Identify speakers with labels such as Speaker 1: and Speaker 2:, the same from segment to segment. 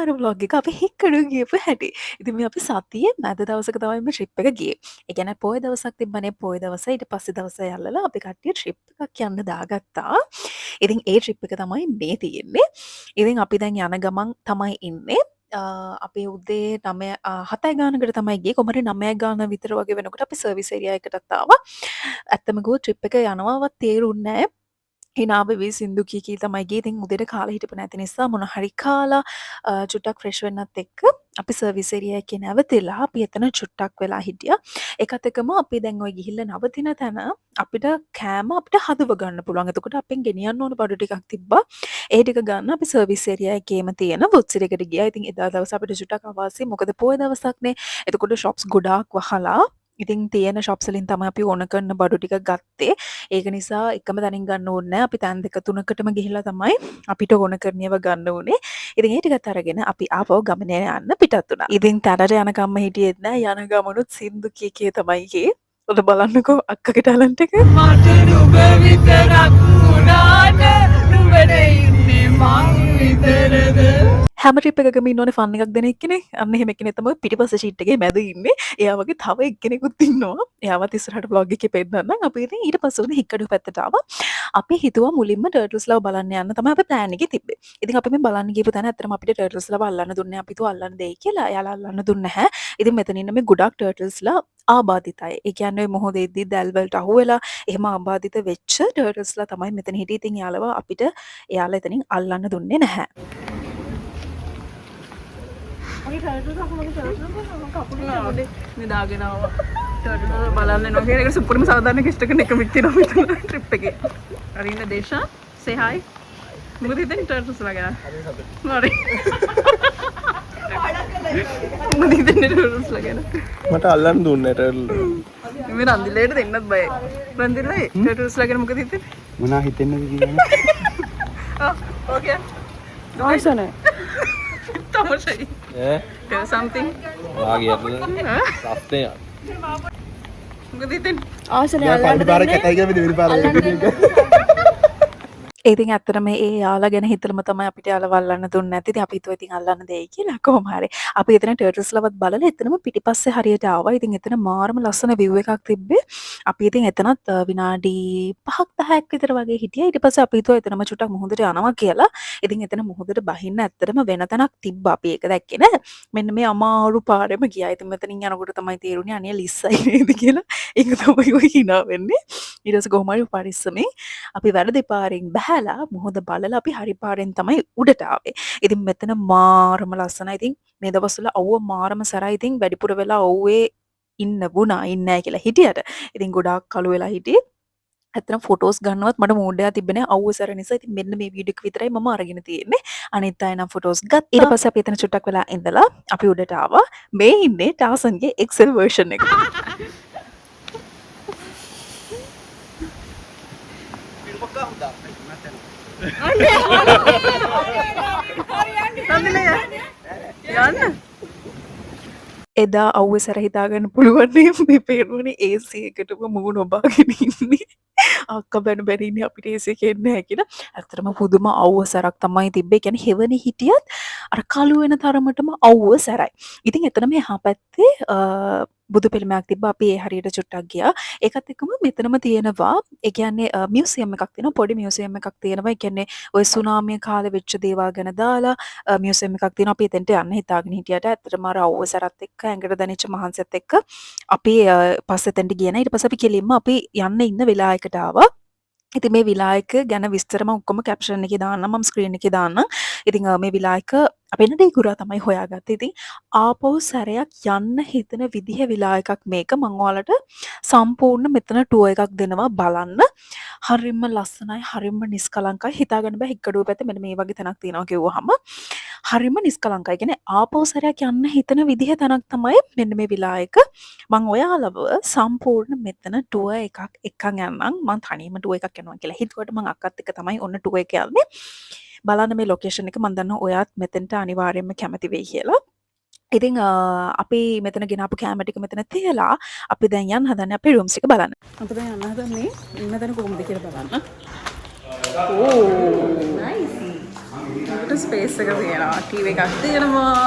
Speaker 1: අර ව්ලොග් එක අපි හික්කඩු ගියපු හැටි. ඉතින් මේ අපි සතියේ මැද දවසක තමයි මේ ට්‍රිප් එක ගියේ. ඒ කියන්නේ පොය දවසක් තිබ්බනේ පොය දවස ඊට පස්සේ දවස යල්ලලා අපි කට්ටිය ට්‍රිප් එකක් යන්න දාගත්තා. ඉතින් ඒ ට්‍රිප් එක තමයි මේ තියෙන්නේ. ඉතින් අපි දැන් යන ගමන් තමයි ඉන්නේ. අපේ උදේ 7 ගානකට තමයි ගියේ. කොහමද 9 ගාන විතර වගේ වෙනකොට අපි සර්විස් ඒරියා එකටත් ආවා. ඇත්තම ගිහුව ට්‍රිප් එක යනවවත් තේරුන්නේ නැහැ. හිනාව වෙවි සින්දු කී කී තමයි ගියේ. ඉතින් උදේට කාලා හිටපු නැති නිසා මොන හරි කාලා චුට්ටක් ෆ්‍රෙෂ් වෙන්නත් එක්ක අපි සර්විස් ඒරියා එකේ නැවතිලා අපි එතන චුට්ටක් වෙලා හිටියා. ඒකත් එක්කම අපි දැන් ওই ගිහිල්ලා නවතින තැන අපිට කෑම අපිට හදව ගන්න පුළුවන්. එතකොට අපෙන් ගෙනියන්න ඕන බඩු ටිකක් තිබ්බා. ඒ ටික ගන්න අපි සර්විස් ඒරියා එකේම තියෙන වුත්සිර එකට ගියා. ඉතින් එදා දවස් අපිට චුට්ටක් අවාසි. මොකද පොය දවසක්නේ. එතකොට ෂොප්ස් ගොඩාක් වහලා ඉතින් තියෙන ෂොප්ස් වලින් තමයි අපි ඕන කරන බඩු ටික ගත්තේ. ඒක නිසා එකම තැනින් ගන්න ඕනේ නැහැ. අපි තැන් දෙක තුනකටම ගිහිල්ලා තමයි අපිට ඕන කරන ඒවා ගන්න ඕනේ. ඉතින් ඒ ටිකත් අරගෙන අපි ආපහු ගමනේ යන්න පිටත් වුණා. ඉතින් තැනට යනකම්ම හිටියෙත් නෑ. යන ගමනුත් සින්දු කී කී තමයි ගියේ. ඔද බලන්නකෝ අක්කගේ ටැලන්ට් එක.
Speaker 2: මට නුඹ විතරක් වුණාට නුඹට ඉන්නේ මං විතරද
Speaker 1: හැම ට්‍රිප් එකකම ඉන්න ඕනේ ෆන් එකක් දෙන එක්කනේ. අන්න එහෙම එක්කෙනෙක් තමයි පිටිපස්ස ෂීට් එකේ මැද ඉන්නේ. එයා වගේ තව එක්කෙනෙකුත් ඉන්නවා. එයාවත් ඉස්සරහට vlog එකේ පෙන්නන්නම්. අපි ඉතින් ඊට පස්සේ උදේ හික්කඩු පැත්තට ආවා. අපි හිතුවා මුලින්ම ටර්ටල්ස් ලව බලන්න යන්න තමයි අපි ප්ලෑන් එකේ තිබ්බේ. ඉතින් අපි මේ බලන්න ගියපු තැන ඇත්තටම අපිට ටර්ටල්ස් ලව අල්ලන්න දුන්නේ අපි හිතුවා අල්ලන්න දෙයි කියලා. එයාලා අල්ලන්න දුන්නේ නැහැ. ඉතින් මෙතන ඉන්න මේ ගොඩක් ටර්ටල්ස් ලා ආබාධිතයි. ඒ කියන්නේ මොහොතේ ඉද්දි දැල් වලට අහු වෙලා එහෙම ආබාධිත වෙච්ච ටර්ටල්ස් ලා තමයි මෙතන හිටියේ. ඉතින් එයාලා එතනින් අල්ලන්න දුන්නේ නැහැ.
Speaker 2: නිදාගෙන ආවා. ටර්ටල් බලන්න එනවා කියන එක සුපුරම සාධාරණ ගෙස්ට් කෙනෙක් මිත්තිනවා මෙතන ට්‍රිප් එකේ. අරින්න දේශා say hi. මොකද හිතන්නේ ටර්ටල්ස් ලාගෙන? හරි. මොකද හිතන්නේ ටර්ටල්ස් ලාගෙන?
Speaker 3: මට අල්ලන්න දුන්නේ ටර්ටල්.
Speaker 2: මේ රන්දිලේට දෙන්නත් බයයි. රන්දිලේ ටර්ටල්ස් ලාගෙන මොකද හිතන්නේ?
Speaker 3: මොනා හිතෙන්නද කියන්නේ?
Speaker 2: ඕකේ.
Speaker 1: ආසනේ.
Speaker 2: තමාෂයි. Tell something.
Speaker 3: වාගේ අතන සස්තේ.
Speaker 2: මොකද හිතන්නේ?
Speaker 1: ආසනේ
Speaker 3: අල්ලන්න. පළවෙනි පාරක් කතයි කියලා දෙවෙනි පාරක්
Speaker 1: ඉතින් ඇත්තටම ඒ යාලා ගැන හිතලම තමයි අපිට යාලව අල්ලන්න දුන්නේ නැති. ඉතින් අපි හිතුවා ඉතින් අල්ලන්න දෙයි කියලා කොහොම හරි. අපි එතන ටර්ටල්ස් ලවත් බලලා එතනම පිටිපස්සේ හරියට ආවා. ඉතින් එතන මාරම ලස්සන view එකක් තිබ්බේ. අපි ඉතින් එතනත් විනාඩි 5ක් 10ක් විතර වගේ හිටියා. ඊට පස්සේ අපි හිතුවා එතනම චුට්ටක් මුහුදට යනවා කියලා. ඉතින් එතන මුහුදට බහින්න ඇත්තටම වෙන තැනක් තිබ්බා. අපි ඒක දැක්කේ නෑ. මෙන්න මේ අමාරු පාරෙම ගියා. ඉතින් මෙතනින් යනකොට තමයි තේරුනේ අනේ ලිස්සයි නේද කියලා. ඒක තමයි ඔය hina වෙන්නේ. ඊට පස්සේ කොහොම හරි පරිස්සමෙන් අපි වැරදි පාරෙන් බහැලා මුහුද බලලා අපි හරි පාරෙන් තමයි උඩට ආවේ. ඉතින් මෙතන මාරම ලස්සනයි. ඉතින් මේ දවස්වල අවුව මාරම සරයි. ඉතින් වැඩිපුර වෙලා අවුවේ ඉන්න වුණා. ඉන්නේ නැහැ කියලා හිටියට. ඉතින් ගොඩාක් කළු වෙලා හිටියේ. ඇත්තටම ෆොටෝස් ගන්නවත් මට මූඩ් එකක් තිබ්බේ නැහැ. අවුව සැර නිසා. ඉතින් මෙන්න මේ වීඩියෝ එක විතරයි මම අරගෙන තියෙන්නේ. අනිත් අය නම් ෆොටෝස් ගත්තා. ඊට පස්සේ අපි එතන චුට්ටක් වෙලා ඉඳලා අපි උඩට ආවා. මේ ඉන්නේ ටාසන්ගේ එක්සෙල් version එක.
Speaker 2: යන්න.
Speaker 1: එදා අවුව සැර හිතාගන්න පුළුවන් මේ පේරුවනේ AC එකටම මූණ ඔබාගෙන ඉන්නේ. අක්කා බැන ඉන්නේ අපිට AC එකේ එන්නේ නැහැ කියලා. ඇත්තටම පුදුම අවුව සැරක් තමයි තිබ්බේ. කියන්නේ හෙවනේ හිටියත් අර කළු වෙන තරමටම අවුව සැරයි. ඉතින් එතන මේ එහා පැත්තේ බුදු පිළිමයක් තිබ්බා. අපි ඒ හරියට චුට්ටක් ගියා. ඒකත් එක්කම මෙතනම තියෙනවා ඒ කියන්නේ මියුසියම් එකක් තියෙනවා. පොඩි මියුසියම් එකක් තියෙනවා. ඒ කියන්නේ ওই සුනාමිය කාලේ වෙච්ච දේවල් ගැන දාලා මියුසියම් එකක් තියෙනවා. අපි එතෙන්ට යන්න හිතාගෙන හිටියට ඇත්තටම අර අවුව සැරත් එක්ක ඇඟට දැනෙච්ච මහන්සියත් එක්ක අපි පස්සේ එතෙන්ට ගියා නෑ. ඊට පස්සේ අපි කෙලින්ම අපි යන්න ඉන්න වෙලාවකට ආවා. ඉතින් මේ විලායක ගැන විස්තර මම ඔක්කොම කැප්ෂන් එකේ දාන්නම්. මම ස්ක්‍රීන් එකේ දාන්නම්. ඉතින් මේ විලායක අපේ නඩේ ගුරා තමයි හොයාගත්තේ. ඉතින් ආපහු සැරයක් යන්න හිතන විදිහ විලායකක් මේක. මම ඔයාලට සම්පූර්ණ මෙතන ටුවර් එකක් දෙනවා බලන්න. හරිම ලස්සනයි, හරිම නිස්කලංකයි. හිතාගන්න බෑ හික්කඩුව පැත්තේ මෙන්න මේ වගේ තැනක් තියෙනවා කිව්වහම. හරිම නිස්කලංකයි. කියන්නේ ආපහු සැරයක් යන්න හිතන විදිහ තැනක් තමයි මෙන්න මේ විලායක. මම ඔයාලව සම්පූර්ණ මෙතන ටුවර් එකක් එක්කන් යන්නම්. මම තනියම ටුවර් එකක් යනවා කියලා හිතුවට මම අක්කත් එක්ක තමයි ඔන්න ටුවර් එක යන්නේ. බලන්න මේ ලොකේෂන් එක. මම දන්නවා ඔයාත් මෙතෙන්ට අනිවාර්යයෙන්ම කැමති වෙයි කියලා. ඉතින් අපි මෙතන ගෙනාපු කැමරා ටික මෙතන තියලා අපි දැන් යන්න හදන්නේ අපේ රූම්ස් ටික බලන්න.
Speaker 2: අපි දැන් යන්න හදන්නේ ඉන්න තැන කොහොමද කියලා බලන්න. ඕ නයිස්. අපිට ස්පේස් එක තියෙනවා. ටීවී එකක් තියෙනවා.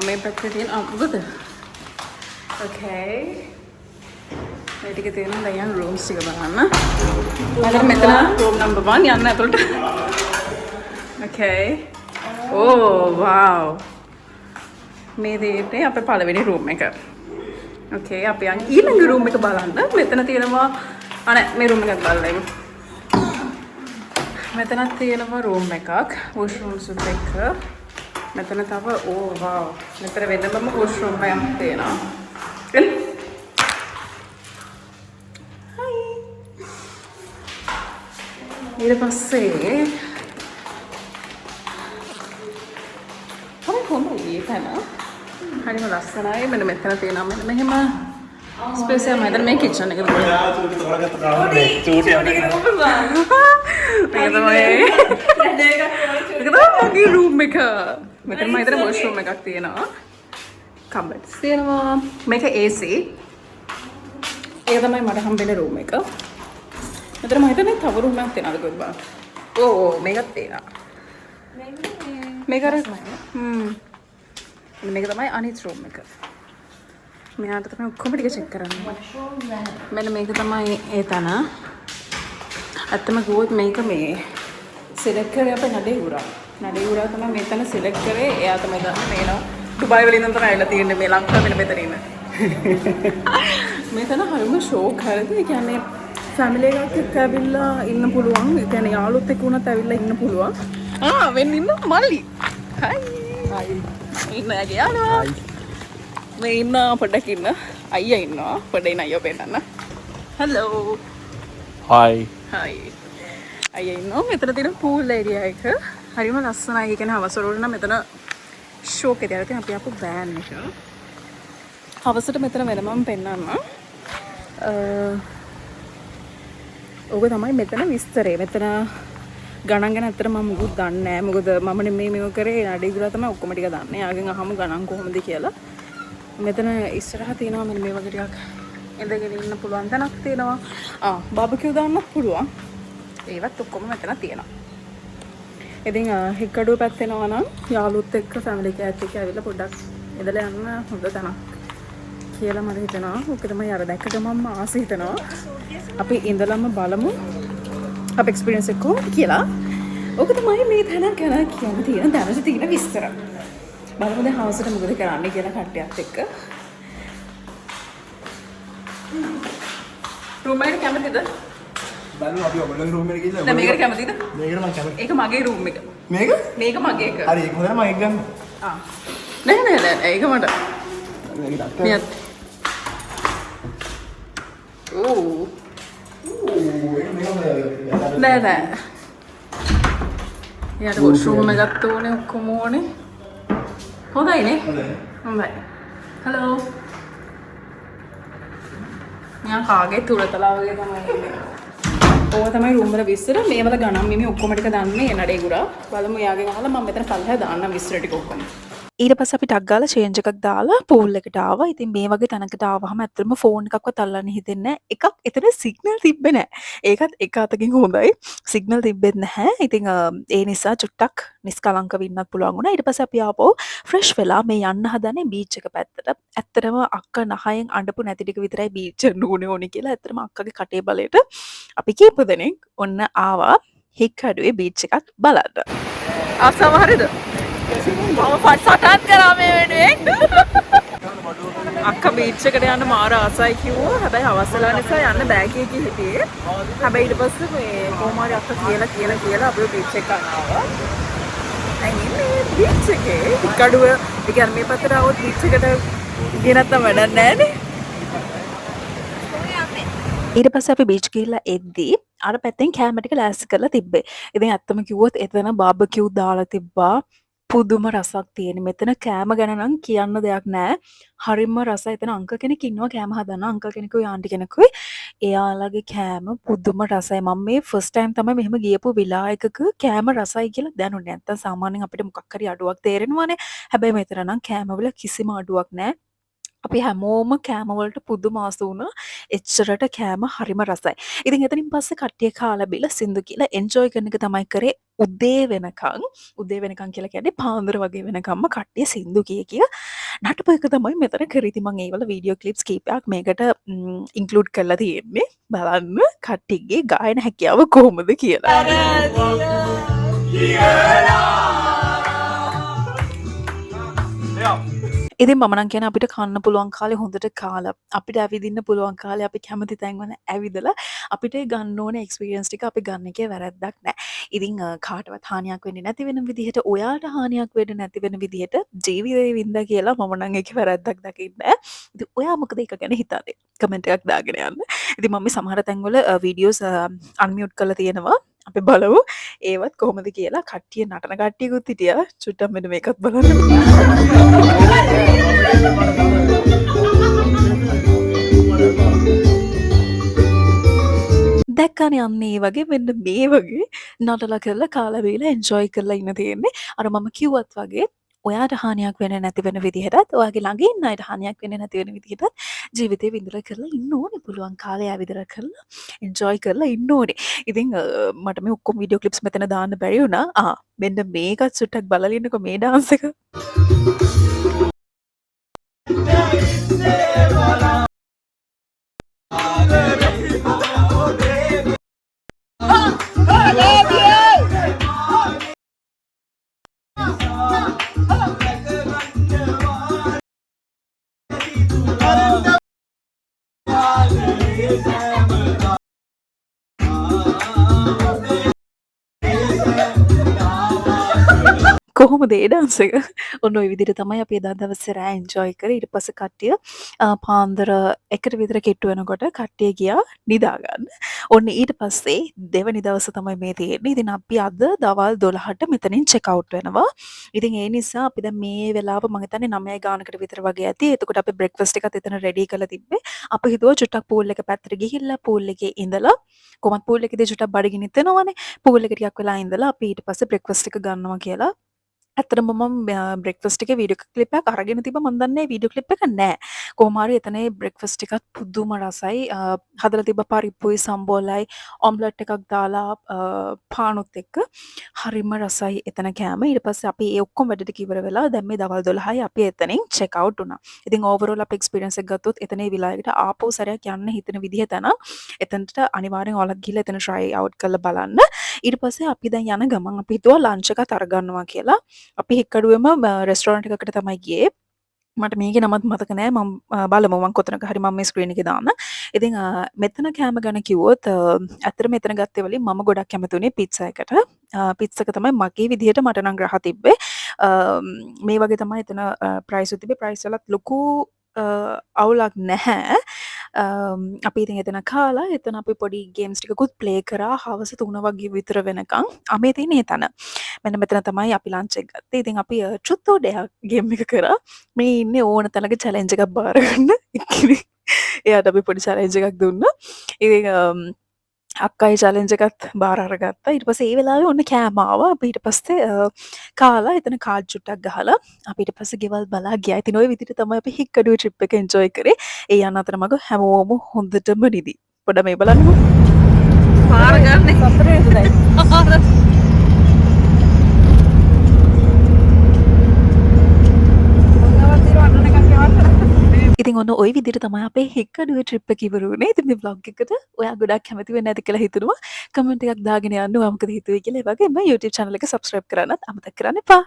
Speaker 2: මේ පැත්තේ තියෙන මොකද? ඕකේ. මේ ටික තියෙනවා. දැන් යන්න රූම්ස් ටික බලන්න. මම මෙතන රූම් නම්බර් 1 යන්න ඇතුළට. ඕකේ. ඕ වව්. මේ දෙන්නේ අපේ පළවෙනි රූම් එක. ඕකේ අපි යන් ඊළඟ රූම් එක බලන්න. මෙතන තියෙනවා අනේ මේ රූම් එකත් බලන්න. මෙතනත් තියෙනවා රූම් එකක්. වොෂ්රූම් සුත් එක. මෙතන තව ඕ වව්. මෙතන වෙනම වොෂ්රූම් එකක් තියෙනවා. හරි. ඊට පස්සේ හොඳයි තන. හරිම ලස්සනයි. මෙන්න මෙතන තියෙනවා මෙන්න මෙහෙම ස්පේස් එක. මෙතන මේ කිචන් එක තියෙනවා. මගේ රූම් එක. මෙතන මම හිතන්නේ වොෂ්රූම් එකක් තියෙනවා. කබඩ්ස් තියෙනවා. මේක AC. ඒක තමයි මට හම්බෙන රූම් එක. මෙතන මම හිතන්නේ තව රූම් එකක් තියෙනවද කොහෙද බලන්න. ඕ මේකත් තියෙනවා. මේක අර මේක තමයි අනිත් රූම් එක. මෙයාට තමයි ඔක්කොම ටික චෙක් කරන්න. මෙන්න මේක තමයි ඒ තන. ඇත්තම ගියොත් මේක මේ සිලෙක්ට් කරේ අපේ නඩේ උරා. නඩේ උරා තමයි මෙතන සිලෙක්ට් කරේ. එයා තමයි දන්නේ මේනවා. ඩුබායි වලින් ඉඳන් තමයි ඇවිල්ලා තියෙන්නේ මේ ලංකාවේ මෙතන ඉන්න. මෙතන හරිම ෂෝක් හරිද? ඒ කියන්නේ ෆැමිලි එකක් එක්ක ඇවිල්ලා ඉන්න පුළුවන්. ඒ කියන්නේ යාළුවොත් එක්ක උනත් ඇවිල්ලා ඉන්න පුළුවන්. වෙන්න ඉන්න මල්ලි. හයි. හයි. ඉන්න ඇගේ යාළුවා. මේ ඉන්න පොඩ්ඩක් ඉන්න. අයියා ඉන්නවා. පොඩ්ඩක් ඉන්න අයියෝ පෙන්නන්න. හෙලෝ.
Speaker 3: හයි.
Speaker 2: හයි. අයියා ඉන්නවා. මෙතන තියෙන පූල් ඒරියා එක. හරිම ලස්සනයි. ඒ කියන්නේ හවස වල නම් මෙතන ෂෝක් එක තියලා තියෙන අපි ආපු වෑන් එක. හවසට මෙතන වෙනමම පෙන්නන්න. ඕක තමයි මෙතන විස්තරේ. මෙතන ගණන් ගැන ඇත්තට මම මුකුත් දන්නේ නැහැ. මොකද මම නෙමෙයි මේක කරේ. නඩේ ගුරා තමයි ඔක්කොම ටික දන්නේ. යාගෙන් අහමු ගණන් කොහොමද කියලා. මෙතන ඉස්සරහ තියෙනවා මෙන්න මේ වගේ ටිකක් ඉඳගෙන ඉන්න පුළුවන් තැනක් තියෙනවා. බාබකියු දාන්නත් පුළුවන්. ඒවත් ඔක්කොම මෙතන තියෙනවා. ඉතින් හික්කඩුව පැත්තේ යනවා නම් යාළුවොත් එක්ක ෆැමිලි එකත් එක්ක ඇවිල්ලා පොඩ්ඩක් ඉඳලා යන්න හොඳ තැනක් කියලා මට හිතෙනවා. ඕක තමයි අර දැක්ක ගමන්ම ආස හිතෙනවා. අපි ඉඳලම බලමු අපේ එක්ස්පීරියන්ස් එක කොහොමද කියලා. ඕක තමයි මේ තැන ගැන කියන්න තියෙන දැනට තියෙන විස්තර. බලමු දැන් හවසට මොකද කරන්නේ කියලා කට්ටියත් එක්ක. රූම් එකට කැමතිද?
Speaker 3: බලන්න අපි ඔයගොල්ලෝ රූම් එකට ගිහලා
Speaker 2: නෑ මේකට කැමතිද?
Speaker 3: මේකට මම කැමතියි.
Speaker 2: ඒක මගේ රූම් එක.
Speaker 3: මේක?
Speaker 2: මේක මගේ එක.
Speaker 3: හරි ඒක හොඳයි මම ඒක ගන්න.
Speaker 2: නෑ ඒක මට.
Speaker 3: මේක ඩක්ක.
Speaker 2: නියත්. ඕ. නෑ. යාට වොෂ්රූම් එකක් ඕනේ ඔක්කොම ඕනේ. හොඳයිනේ. හොඳයි. හලෝ. මෙයා කාගේ තුරතලා වගේ තමයි ඉන්නේ. ඕක තමයි රූම් වල විස්තර. මේවල ගණන් මිමි ඔක්කොම ටික දන්නේ නඩේ ගුරා. බලමු යාගෙන් අහලා මම මෙතන පල්ලෙහා දාන්නම් විස්තර ටික ඔක්කොම.
Speaker 1: ඊට පස්සේ අපි ටක් ගාලා චේන්ජ් එකක් දාලා පූල් එකට ආවා. ඉතින් මේ වගේ තැනකට ආවහම ඇත්තටම ෆෝන් එකක්වත් අල්ලන්න හිතෙන්නේ නැහැ. එකක් එතන සිග්නල් තිබ්බේ නැහැ. ඒකත් එක අතකින් හොඳයි. සිග්නල් තිබ්බෙත් නැහැ. ඉතින් ඒ නිසා චුට්ටක් නිස්කලංකව ඉන්නත් පුළුවන් වුණා. ඊට පස්සේ අපි ආපහු ෆ්‍රෙෂ් වෙලා මේ යන්න හදනේ බීච් එක පැත්තට. ඇත්තටම අක්කා නහයෙන් අඬපු නැති ටික විතරයි බීච් එක නුනේ ඕනි කියලා. ඇත්තටම අක්කගේ කටේ බලයට අපි කීප දෙනෙක් ඔන්න ආවා හික්කඩුවේ බීච් එකක් බලන්න.
Speaker 2: ආසම හරිද? මම සටන් කරා මේ වෙනුවෙන්. අක්කා බීච් එකට යන්න මාර ආසයි කිව්වා. හැබැයි අවස් වෙලා නිසා යන්න බෑ කිය හිටියේ. හැබැයි ඊට පස්සේ මේ කොහොම හරි අක්කා කියලා අපි බීච් එකට ආවා. අයිනේ බීච් එකේ හික්කඩුව ඒ කියන්නේ මේ පැත්තට આવොත් බීච් එකට ගියේ නැත්තම් වැඩක් නෑනේ.
Speaker 1: ඊට පස්සේ අපි බීච් ගිහිල්ලා එද්දී අර පැත්තෙන් කැම ටික ලෑස්ති කරලා තිබ්බේ. ඉතින් ඇත්තම කිව්වොත් එතන බාබකියු දාලා තිබ්බා. පුදුම රසක් තියෙන. මෙතන කෑම ගැන නම් කියන්න දෙයක් නැහැ. හරිම රසයි. එතන අංකල් කෙනෙක් ඉන්නවා කෑම හදන. අංකල් කෙනෙකුයි ආන්ටි කෙනෙකුයි. එයාලගේ කෑම පුදුම රසයි. මම මේ ෆස්ට් ටයිම් තමයි මෙහෙම ගියපු විලායකක කෑම රසයි කියලා දැනුනේ. නැත්තම් සාමාන්‍යයෙන් අපිට මොකක් හරි අඩුවක් තේරෙනවානේ. හැබැයි මෙතන නම් කෑම වල කිසිම අඩුවක් නැහැ. අපි හැමෝම කෑම වලට පුදුම ආස වුණා. එච්චරට කෑම හරිම රසයි. ඉතින් එතනින් පස්සේ කට්ටිය කාලා බීලා සින්දු කියලා එන්ජොයි කරන එක තමයි කරේ උදේ වෙනකන්. උදේ වෙනකන් කියලා කියන්නේ පාන්දර වගේ වෙනකම්ම කට්ටිය සින්දු කිය නටපු එක තමයි මෙතන කරේ. ඉතින් මම ඒවල වීඩියෝ ක්ලිප්ස් කීපයක් මේකට ඉන්ක්ලූඩ් කරලා තියෙන්නේ. බලන්න කට්ටියගේ ගායන හැකියාව කොහොමද කියලා. ඉතින් මම නම් කියන්නේ අපිට කන්න පුළුවන් කාලේ හොඳට කාලා අපිට ඇවිදින්න පුළුවන් කාලේ අපි කැමති තැන්වල ඇවිදලා අපිට ගන්න ඕන එක්ස්පීරියන්ස් ටික අපි ගන්න එකේ වැරැද්දක් නැහැ. ඉතින් කාටවත් හානියක් වෙන්නේ නැති වෙන විදිහට ඔයාට හානියක් වෙන්නේ නැති වෙන විදිහට ජීවිතේ වින්දා කියලා මම නම් ඒකේ වැරැද්දක් දකින්නේ නැහැ. ඉතින් ඔයා මොකද ඒක ගැන හිතන්නේ? කමෙන්ට් එකක් දාගෙන යන්න. ඉතින් මම මේ සමහර තැන්වල වීඩියෝස් අන්මියුට් කරලා තියෙනවා. අපි බලමු ඒවත් කොහොමද කියලා. කට්ටිය නටන කට්ටියකුත් හිටියා. චුට්ටක් මෙන්න මේකත් බලන්න. දැක්කනේ අන්න ඒ වගේ මෙන්න මේ වගේ නටලා කරලා කාලා බීලා එන්ජොයි කරලා ඉන්න තියෙන්නේ. අර මම කිව්වත් වගේ ඔයාට හානියක් වෙන්නේ නැති වෙන විදිහටත් ඔයාගේ ළඟ ඉන්න අයට හානියක් වෙන්නේ නැති වෙන විදිහටත් ජීවිතේ විඳලා කරලා ඉන්න ඕනේ. පුළුවන් කාලේ ඇවිදලා කරලා එන්ජොයි කරලා ඉන්න ඕනේ. ඉතින් මට මේ ඔක්කොම වීඩියෝ ක්ලිප්ස් මෙතන දාන්න බැරි වුණා. මෙන්න මේකත් චුට්ටක් බලලා ඉන්නකෝ මේ ඩාන්ස් එක. කොහොමද ඒ ඩාන්ස් එක? ඔන්න ඔය විදිහට තමයි අපි එදා දවසේ රෑ එන්ජොයි කරේ. ඊට පස්සේ කට්ටිය පාන්දර 1ට විතර කිට්ටු වෙනකොට කට්ටිය ගියා නිදා ගන්න. ඔන්න ඊට පස්සේ දෙවනි දවස තමයි මේ තියෙන්නේ. ඉතින් අපි අද දවල් 12ට මෙතනින් චෙක් අවුට් වෙනවා. ඉතින් ඒ නිසා අපි දැන් මේ වෙලාව මම හිතන්නේ 9 ගානකට විතර වගේ ඇති. එතකොට අපි බ්‍රෙක්ෆාස්ට් එකත් එතන රෙඩි කරලා තිබ්බේ. අපි හිතුවා චුට්ටක් පූල් එක පැත්තට ගිහිල්ලා පූල් එකේ ඉඳලා කොහොමත් පූල් එකේදී චුට්ටක් බඩගිනිත් වෙනවනේ. පූල් එක ටිකක් වෙලා ඉඳලා අපි ඊට පස්සේ බ්‍රෙක්ෆාස්ට් එක ගන්නවා කියලා. ඇත්තටම මම බ්‍රෙක්ෆාස්ට් එකේ වීඩියෝ ක්ලිප් එකක් අරගෙන තිබ්බා. මම දන්නේ වීඩියෝ ක්ලිප් එක නෑ. කොහොම හරි එතනේ බ්‍රෙක්ෆාස්ට් එකත් පුදුම රසයි. හදලා තිබ්බ පරිප්පුයි සම්බෝලයි ඔම්ලට් එකක් දාලා පානුත් එක්ක හරිම රසයි එතන කෑම. ඊට පස්සේ අපි ඒ ඔක්කොම වැඩ ටික ඉවර වෙලා දැන් මේ දවල් 12යි අපි එතනින් චෙක් අවුට් වුණා. ඉතින් ඕවරෝල් අපි එක්ස්පීරියන්ස් එක ගත්තොත් එතනේ විලායකට ආපහු සැරයක් යන්න හිතෙන විදිහ තන එතනට අනිවාර්යෙන් ඔයාලා ගිහලා එතන try out කරලා බලන්න. ඊට පස්සේ අපි දැන් යන ගමන් අපි හිතුවා ලන්ච් එකත් අරගන්නවා කියලා. අපි හික්කඩුවම රෙස්ටෝරන්ට් එකකට තමයි ගියේ. මට මේකේ නමත් මතක නෑ. මම බලමු මම කොතනක හරි මම මේ ස්ක්‍රීන් එකේ දාන්න. ඉතින් මෙතන කෑම ගැන කිව්වොත් ඇත්තට මෙතන ගත්තේ වලින් මම ගොඩක් කැමති උනේ පිට්සා එකට. පිට්සා එක තමයි මගේ විදිහට මට නම් ග්‍රහ තිබ්බේ. මේ වගේ තමයි එතන ප්‍රයිස් උත් තිබ්බේ. ප්‍රයිස් වලත් ලොකු අවුලක් නැහැ. අපි ඉතින් එතන කාලා එතන අපි පොඩි ගේම්ස් ටිකකුත් ප්ලේ කරා. හවස 3 වගේ විතර වෙනකන් අපි තියෙන එතන. මෙන්න මෙතන තමයි අපි ලන්ච් එක ගත්තේ. ඉතින් අපි ට්‍රුත් ඕර් ඩෙයාර් ගේම් එක කරා. මේ ඉන්නේ ඕන තැනක චැලෙන්ජ් එකක් බාර ගන්න. එයාට අපි පොඩි චැලෙන්ජ් එකක් දුන්නා. ඉතින් අක්කයි චැලෙන්ජ් එකත් බාර අරගත්තා. ඊට පස්සේ ඒ වෙලාවේ ඔන්න කෑම ආවා. අපි ඊට පස්සේ කාලා එතන කාඩ් චුට්ටක් ගහලා අපි ඊට පස්සේ ගෙවල් බලා ගියා. ඉතින් ওই විදිහට තමයි අපි හික්කඩුවේ ට්‍රිප් එක එන්ජොයි කරේ. ඒ යන අතරමඟ හැමෝම හොඳටම නිදි. පොඩ මේ බලන්නකෝ.
Speaker 2: පාර ගන්න සතරේ ඉඳලා
Speaker 1: ඉතින් ඔන්න ওই විදිහට තමයි අපේ හික්කඩුවේ ට්‍රිප් එක ඉවර වුණේ. ඉතින් මේ vlog එකට ඔයා ගොඩක් කැමති වෙන්නේ නැති කියලා හිතනවා. කමෙන්ට් එකක් දාගෙන යන්න ඔයා මොකද හිතුවේ කියලා. ඒ වගේම YouTube channel එක subscribe කරන්නත් අමතක කරන්න එපා.